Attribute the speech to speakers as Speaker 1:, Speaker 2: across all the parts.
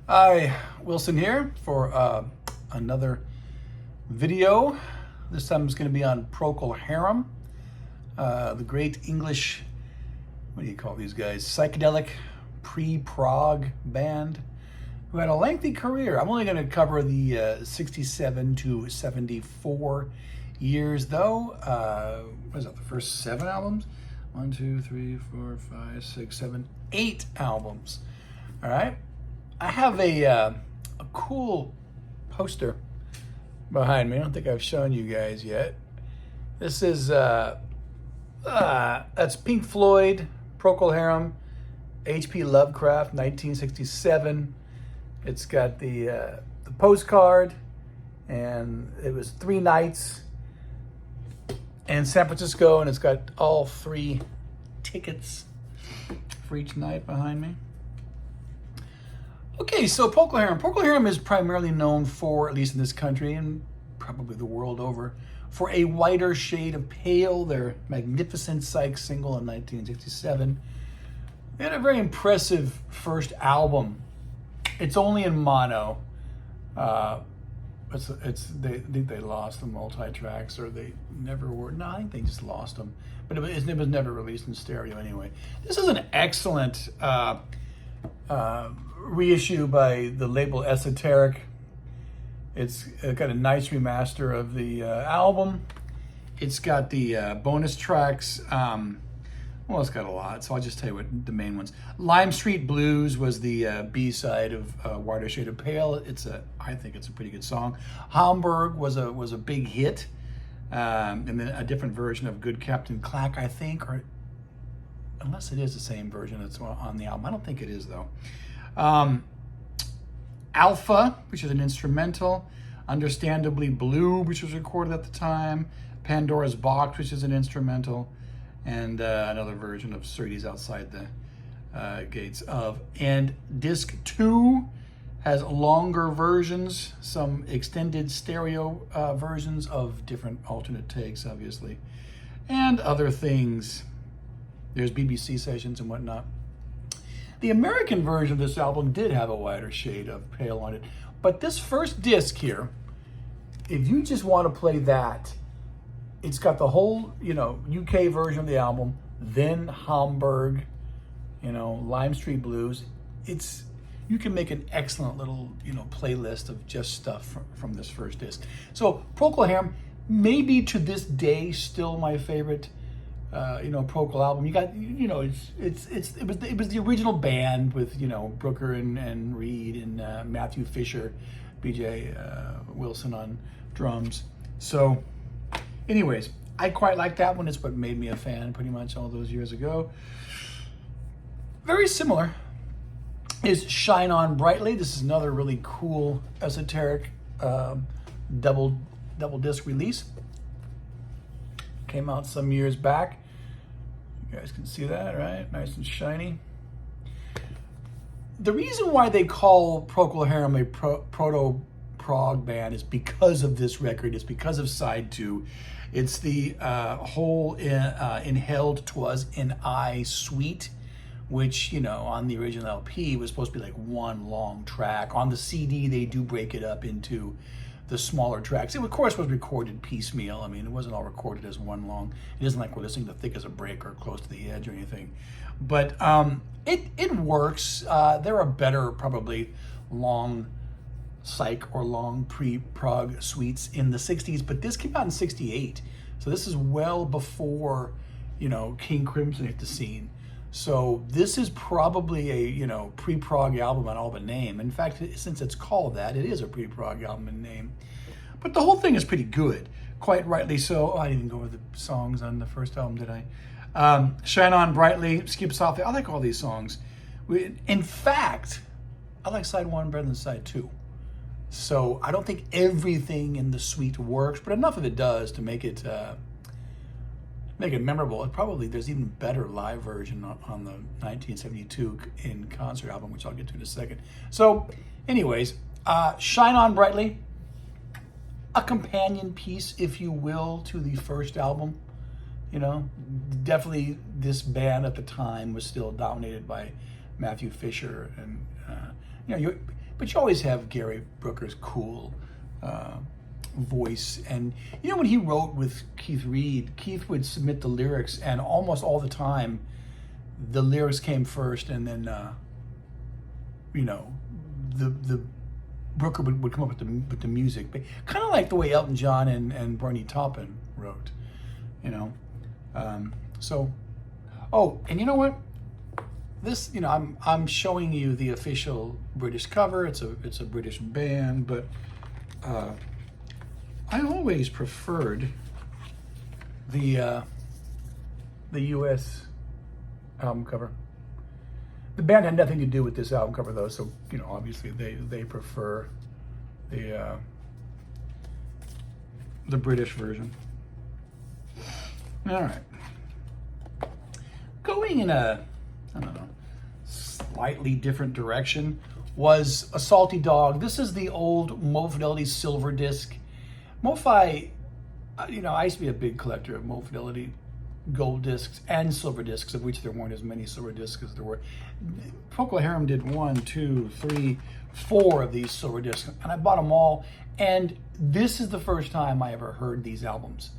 Speaker 1: Hi, Wilson here for another video. This time it's going to be on Procol Harum, the great English, what do you call these guys, psychedelic pre-prog band who had a lengthy career. I'm only going to cover the 67 to 74 years though. What is that, the first 7 albums? 1, 2, 3, 4, 5, 6, 7, 8 albums. All right. I have a cool poster behind me. I don't think I've shown you guys yet. This is that's Pink Floyd, Procol Harum, H.P. Lovecraft, 1967. It's got the postcard, and it was 3 nights in San Francisco, and it's got all 3 tickets for each night behind me. Okay, so Procol Harum. Procol Harum is primarily known for, at least in this country and probably the world over, for A Whiter Shade of Pale, their magnificent Psych single in 1967. They had a very impressive first album. It's only in mono. They lost the multi-tracks, or they never were. No, I think they just lost them. But it was never released in stereo anyway. This is an excellent reissue by the label Esoteric. It's got a nice remaster of the album. It's got the bonus tracks. Well, it's got a lot, so I'll just tell you what the main ones. Lime Street Blues was the B-side of Whiter Shade of Pale. I think it's a pretty good song. Hamburg was a big hit, and then a different version of Good Captain Clack, I think, or unless it is the same version that's on the album. I don't think it is though. Alpha, which is an instrumental. Understandably Blue, which was recorded at the time. Pandora's Box, which is an instrumental. And another version of Surtees Outside the Gates of. And disc 2 has longer versions, some extended stereo versions of different alternate takes, obviously, and other things. There's BBC sessions and whatnot. The American version of this album did have a whiter shade of pale on it. But this first disc here, if you just want to play that, it's got the whole, UK version of the album, then Hamburg, Lime Street Blues. You can make an excellent little, playlist of just stuff from this first disc. So Procol Harum, maybe to this day, still my favorite Procol album. You got, it was the original band with, Brooker and Reid and Matthew Fisher, BJ Wilson on drums. So anyways, I quite like that one. It's what made me a fan pretty much all those years ago. Very similar is Shine On Brightly. This is another really cool Esoteric double disc release. Came out some years back. You guys can see that, right? Nice and shiny. The reason why they call Procol Harum a proto prog band is because of this record. It's because of side 2. It's the whole Inhaled 'Twas an I suite, which, on the original LP was supposed to be like one long track. On the CD, they do break it up into the smaller tracks. It, of course, was recorded piecemeal. I mean, it wasn't all recorded as one long. It isn't like we're listening to Thick as a Brick or Close to the Edge or anything. But it works. There are better, probably, long Psych or long pre-prog suites in the 60s, but this came out in 68. So this is well before, King Crimson hit the scene. So this is probably a, pre-prog album on all but name. In fact, since it's called that, it is a pre-prog album in name. But the whole thing is pretty good, quite rightly so. Oh, I didn't go over the songs on the first album, did I? Shine On Brightly, Skip Softly. I like all these songs. In fact, I like side 1 better than side 2. So I don't think everything in the suite works, but enough of it does to make it memorable. And probably there's even better live version on the 1972 in concert album, which I'll get to in a second. So anyways, Shine On Brightly, a companion piece, if you will, to the first album. Definitely this band at the time was still dominated by Matthew Fisher, and but you always have Gary Brooker's cool voice. And you know, when he wrote with Keith Reid, Keith would submit the lyrics, and almost all the time the lyrics came first, and then you know, the Brooker would come up with the music, but kind of like the way Elton John and Bernie Taupin wrote, you know. So, oh, and you know what? This, you know, I'm showing you the official British cover. It's a British band, but I always preferred the U.S. album cover. The band had nothing to do with this album cover, though, so, you know, obviously they prefer the British version. All right. Going in a, I don't know, slightly different direction was A Salty Dog. This is the old Mo Fidelity silver disc. Mo-Fi, you know, I used to be a big collector of Mo Fidelity gold discs and silver discs, of which there weren't as many silver discs as there were. Procol Harum did 1, 2, 3, 4 of these silver discs, and I bought them all. And this is the first time I ever heard these albums.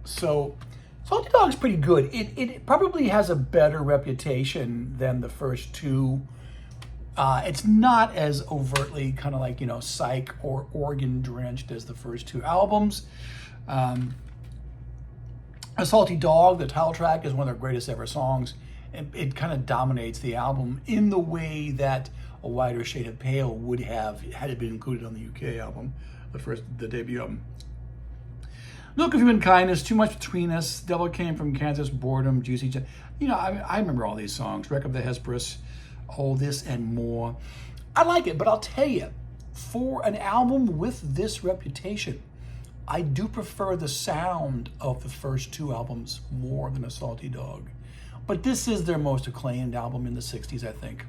Speaker 1: So Salty Dog's pretty good. It probably has a better reputation than the first two. It's not as overtly kind of like, you know, Psych or organ drenched as the first two albums. A Salty Dog, the title track, is one of their greatest ever songs. It kind of dominates the album in the way that A Wider Shade of Pale would have had it been included on the UK album, the debut album. Look of Human Kindness, Too Much Between Us, Devil Came from Kansas, Boredom, Juicy. You know, I remember all these songs. Wreck of the Hesperus, All This and More. I like it, but I'll tell you, for an album with this reputation, I do prefer the sound of the first two albums more than A Salty Dog. But this is their most acclaimed album in the 60s, I think.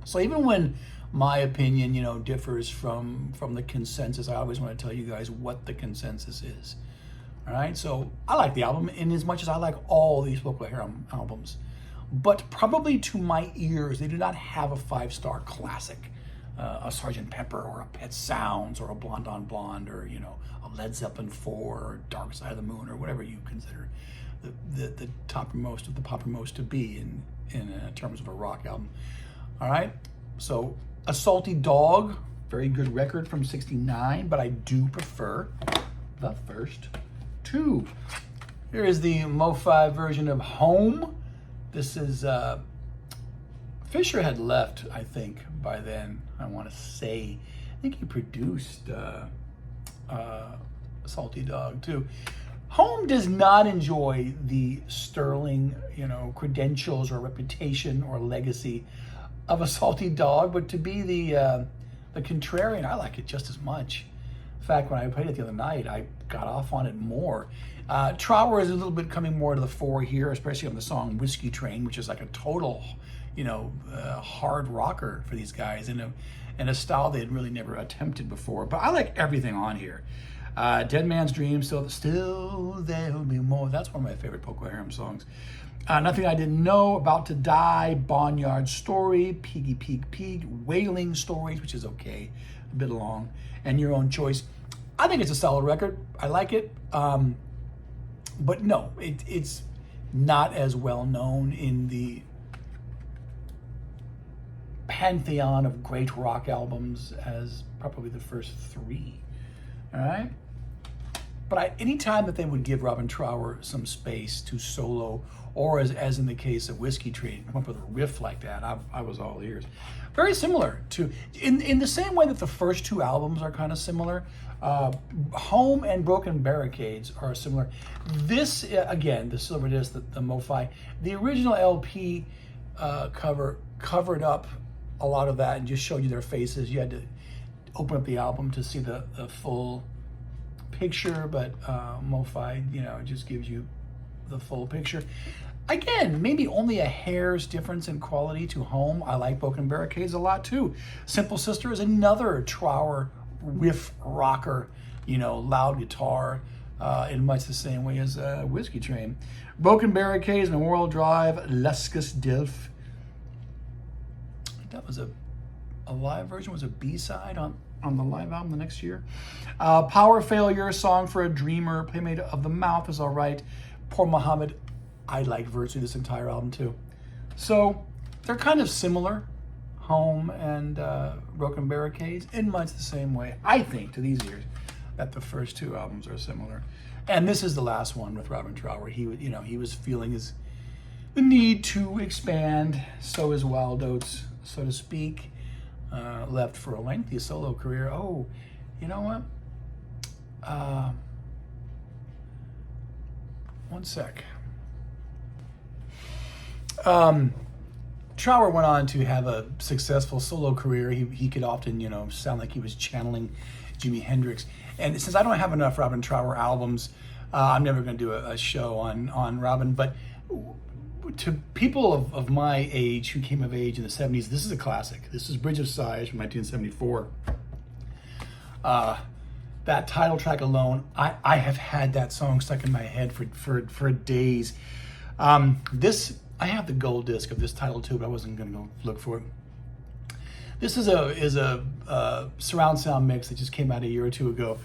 Speaker 1: So even when my opinion, you know, differs from the consensus, I always want to tell you guys what the consensus is. All right, so I like the album in as much as I like all these Procol Harum albums. But probably to my ears, they do not have a 5-star classic. A Sgt. Pepper or a Pet Sounds or a Blonde on Blonde or, you know, a Led Zeppelin 4 or Dark Side of the Moon or whatever you consider the toppermost of the poppermost to be in terms of a rock album. All right, so A Salty Dog, very good record from '69, but I do prefer the first two. Here is the Mo-Fi version of Home. This is, Fisher had left, I think, by then, I want to say. I think he produced Salty Dog, too. Home does not enjoy the sterling, you know, credentials or reputation or legacy of A Salty Dog, but to be the contrarian, I like it just as much. In fact, when I played it the other night, I got off on it more. Trower is a little bit coming more to the fore here, especially on the song Whiskey Train, which is like a total, you know, hard rocker for these guys in a style they had really never attempted before. But I like everything on here. Dead Man's Dream, Still There'll Be More. That's one of my favorite Procol Harum songs. Nothing I Didn't Know, About to Die, Barnyard Story, Piggy Pig Pig, Wailing Stories, which is okay, a bit long, and Your Own Choice. I think it's a solid record. I like it. But no, it's not as well known in the pantheon of great rock albums as probably the first three. All right? But anytime that they would give Robin Trower some space to solo, or as in the case of Whiskey Train, come up with a riff like that, I was all ears. Very similar to, in the same way that the first two albums are kind of similar, Home and Broken Barricades are similar. This, again, the silver disc, the Mo-Fi, the original LP cover covered up a lot of that and just showed you their faces. You had to open up the album to see the full picture, but Mo-Fi, you know, just gives you the full picture. Again, maybe only a hair's difference in quality to Home. I like Broken Barricades a lot too. Simple Sister is another Trower riff rocker, you know, loud guitar, in much the same way as Whiskey Train. Broken Barricades, Memorial Drive, Luskus Dilf. That was a a live version, was a B-side on the live album the next year. Power Failure, Song for a Dreamer, Playmate of the Mouth is all right. Poor Muhammad, I like virtually this entire album too. So they're kind of similar, Home and Broken Barricades, in much the same way, I think, to these ears, that the first two albums are similar. And this is the last one with Robin Trower. He was feeling the need to expand. So is Wild Oats, so to speak. Left for a lengthy solo career. Oh, you know what? One sec. Trower went on to have a successful solo career. He could often, sound like he was channeling Jimi Hendrix. And since I don't have enough Robin Trower albums, I'm never going to do a show on Robin. But to people of my age who came of age in the 70s, this is a classic. This is Bridge of Sighs from 1974. That title track alone, I have had that song stuck in my head for days. I have the gold disc of this title too, but I wasn't going to go look for it. This is a surround sound mix that just came out a year or two ago.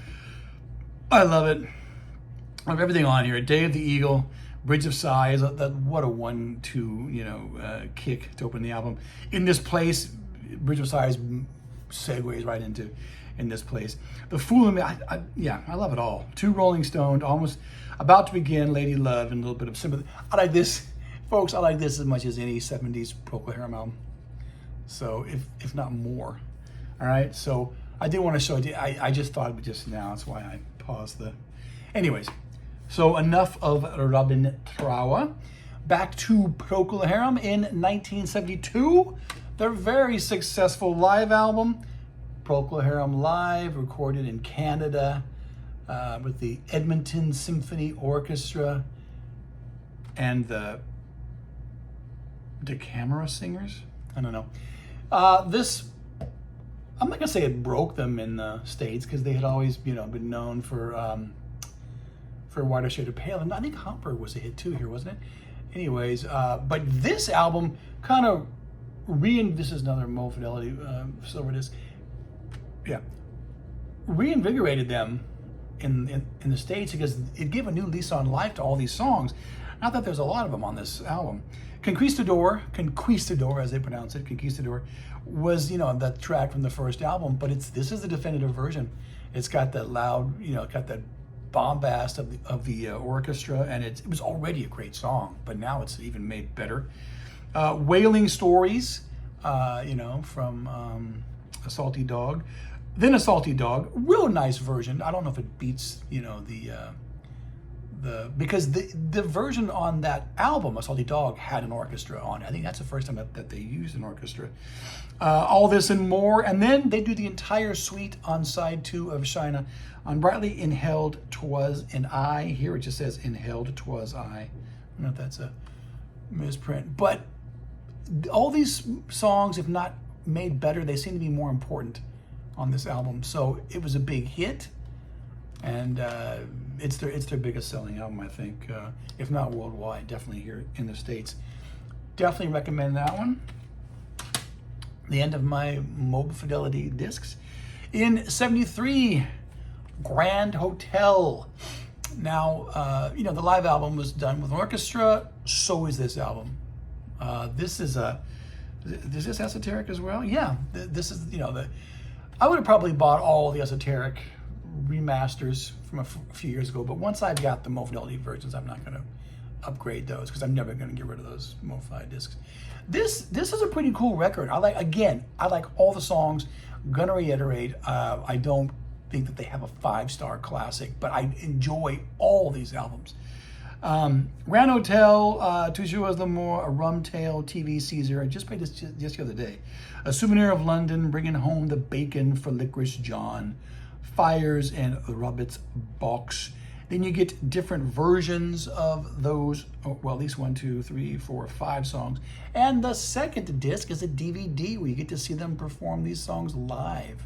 Speaker 1: I love it. I have everything on here. Day of the Eagle, Bridge of Sighs. What a 1-2 kick to open the album. In This Place, Bridge of Sighs segues right into In This Place. The Fool in Me, I love it all. Two Rolling Stone, Almost About to Begin, Lady Love, and a little bit of Sympathy. I like this, folks. I like this as much as any 70s Procol Harum album. So, if not more. All right. So I did want to show you. I just thought of it just now. That's why I paused the. Anyways. So enough of Robin Trower. Back to Procol Harum in 1972. Their very successful live album, Procol Harum Live, recorded in Canada with the Edmonton Symphony Orchestra and the Camera Singers. I don't know. This, I'm not gonna say it broke them in the States because they had always, been known for Whiter Shade of Pale, and I think Hopper was a hit too here, wasn't it? Anyways, but this album kind of this is another Mo Fidelity silver disc. Yeah, reinvigorated them in the States because it gave a new lease on life to all these songs. Not that there's a lot of them on this album. Conquistador as they pronounce it, Conquistador, was that track from the first album, but this is the definitive version. It's got that loud, got that bombast of the orchestra, and it was already a great song, but now it's even made better. Wailing Stories, from A Salty Dog. Then A Salty Dog, real nice version. I don't know if it beats, because the version on that album, A Salty Dog, had an orchestra on it. I think that's the first time that they used an orchestra. All This and More, and then they do the entire suite on side 2 of Shina. On Brightly Inhaled 'Twas an I. Here it just says Inhaled 'Twas I. I don't know if that's a misprint, but all these songs, if not made better, they seem to be more important on this album. So it was a big hit, and it's their biggest selling album, I think, if not worldwide, definitely here in the States. Definitely recommend that one. The end of my Mobile Fidelity discs. In 73, Grand Hotel. Now, the live album was done with an orchestra. So is this album. Is this esoteric as well? Yeah, this is, I would have probably bought all the esoteric remasters from a few years ago, but once I've got the Mo Fidelity versions, I'm not going to upgrade those because I'm never going to get rid of those Mo-Fi discs. This is a pretty cool record. I like all the songs. Gonna reiterate, I don't think that they have a 5-star classic, but I enjoy all these albums. Grand Hotel, Toujours l'Amour, A Rum Tale, TV Caesar. I just played this just the other day. A Souvenir of London, Bringing Home the Bacon for Licorice John, Fires and Robert's Box. Then you get different versions of those, well, at least 1, 2, 3, 4, 5 songs. And the second disc is a DVD where you get to see them perform these songs live.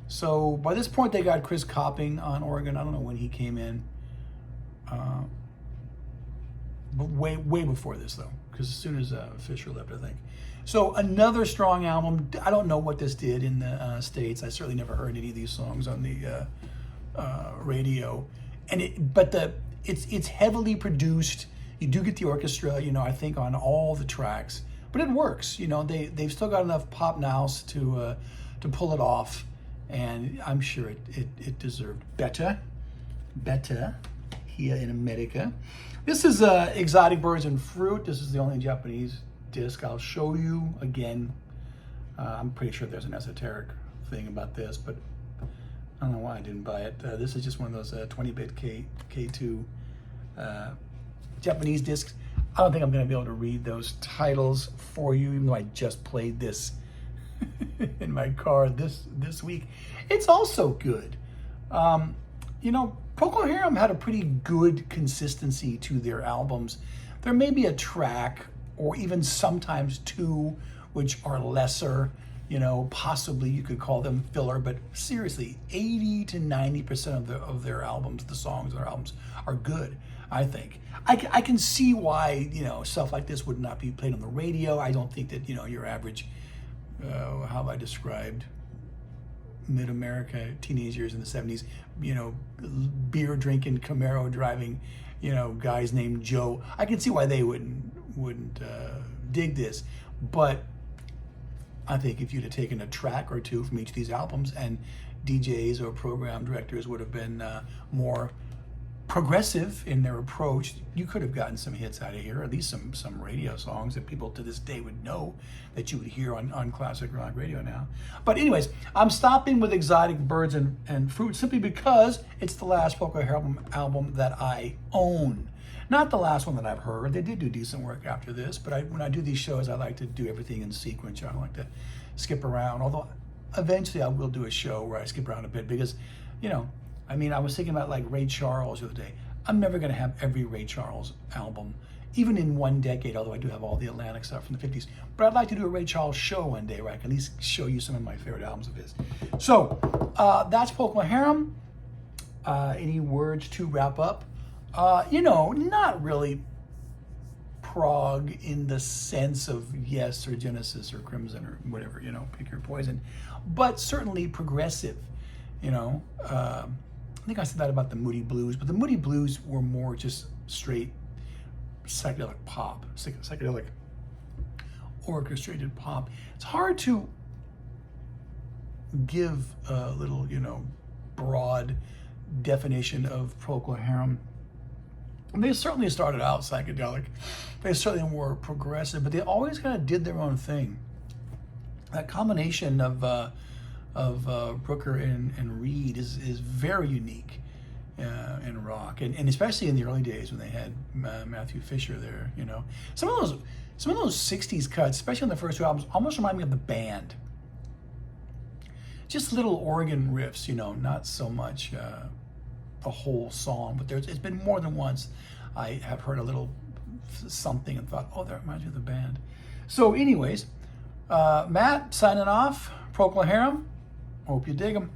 Speaker 1: So by this point, they got Chris Copping on organ. I don't know when he came in. But way before this, though, because as soon as Fisher left, I think. So another strong album. I don't know what this did in the States. I certainly never heard any of these songs on the radio. And it's heavily produced. You do get the orchestra, you know, I think on all the tracks, but it works. You know, they've still got enough pop nous to pull it off, and I'm sure it deserved better here in America. This is Exotic Birds and Fruit. This is the only Japanese disc I'll show you. Again, I'm pretty sure there's an esoteric thing about this, but I don't know why I didn't buy it. This is just one of those 20-bit K2 Japanese discs. I don't think I'm going to be able to read those titles for you, even though I just played this in my car this week. It's also good. You know, Procol Harum had a pretty good consistency to their albums. There may be a track, or even sometimes two, which are lesser. You know, possibly you could call them filler, but seriously, 80 to 90% of their albums, the songs on their albums, are good, I think. I can see why, you know, stuff like this would not be played on the radio. I don't think that, you know, your average, how have I described mid-America teenagers in the 70s, you know, beer drinking, Camaro driving, you know, guys named Joe. I can see why they wouldn't dig this, but I think if you'd have taken a track or two from each of these albums, and DJs or program directors would have been more progressive in their approach, you could have gotten some hits out of here, at least some radio songs that people to this day would know that you would hear on classic rock radio now. But anyways, I'm stopping with Exotic Birds and Fruit simply because it's the last Procol Harum album that I own. Not the last one that I've heard. They did do decent work after this, but when I do these shows, I like to do everything in sequence. I don't like to skip around, although eventually I will do a show where I skip around a bit because, you know, I mean, I was thinking about like Ray Charles the other day. I'm never going to have every Ray Charles album, even in one decade, although I do have all the Atlantic stuff from the 50s. But I'd like to do a Ray Charles show one day where I can at least show you some of my favorite albums of his. So that's Procol Harum. Any words to wrap up? You know, not really prog in the sense of Yes or Genesis or Crimson or whatever, you know, pick your poison, but certainly progressive, you know. I think I said that about the Moody Blues, but the Moody Blues were more just straight psychedelic pop, psychedelic orchestrated pop. It's hard to give a little, you know, broad definition of Procol Harum. They certainly started out psychedelic. They certainly were progressive, but they always kind of did their own thing. That combination of Brooker and Reid is very unique in rock, and especially in the early days when they had Matthew Fisher there. You know, some of those '60s cuts, especially on the first two albums, almost remind me of the Band. Just little organ riffs, you know, not so much the whole song, but it's been more than once I have heard a little something and thought, oh, that reminds me of the Band. So anyways, Matt signing off, Procol Harum. Hope you dig them.